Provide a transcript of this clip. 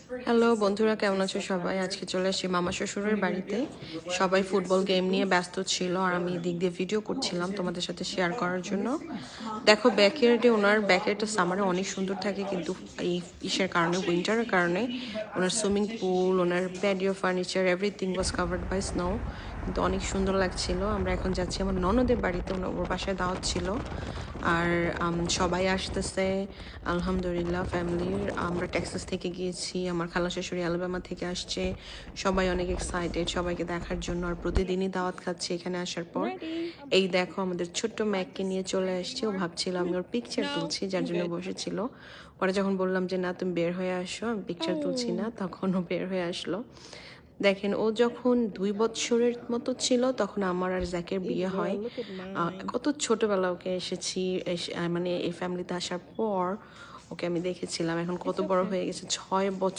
Hello বন্ধুরা, কেমন আছো সবাই? আজকে চলে আসছি মামা শ্বশুরের বাড়িতে। সবাই ফুটবল গেম নিয়ে ব্যস্ত ছিল আর আমি এদিক দিয়ে ভিডিও করছিলাম তোমাদের সাথে শেয়ার করার জন্য। দেখো ব্যাকইয়ার্ডে, ওনার ব্যাকইয়ার্ডটা সামারে অনেক সুন্দর থাকে, কিন্তু এই ইসের কারণে, উইন্টারের কারণে ওনার সুইমিং পুল, ওনার patio furniture, everything was covered by snow. কিন্তু অনেক সুন্দর লাগছিল। আমরা এখন যাচ্ছি আমার ননদের বাড়িতে, ওর বাসায় দাওয়াত ছিল। আর সবাই আসতেছে আলহামদুলিল্লাহ ফ্যামিলির। আমরা টেক্সাস থেকে গিয়েছি, আমার খালা শাশুড়ি আলাবামা থেকে আসছে। সবাই অনেক এক্সাইটেড সবাইকে দেখার জন্য, আর প্রতিদিনই দাওয়াত খাচ্ছে এখানে আসার পর। এই দেখো আমাদের ছোট্ট ম্যাককে নিয়ে চলে আসছে। ও ভাবছিল আমি ওর পিকচার তুলছি, যার জন্য বসেছিল। পরে যখন বললাম যে না তুমি বের হয়ে আসো, আমি পিকচার তুলছি না, তখন ও বের হয়ে আসলো। দেখেন, ও যখন 2 বছরের মতো ছিল তখন আমার আর জ্যাকের বিয়ে হয়। কত ছোটবেলা ওকে এসেছি, মানে এই ফ্যামিলিতে আসার পর ওকে আমি দেখেছিলাম। এখন কত বড় হয়ে গেছে, 6 বছর।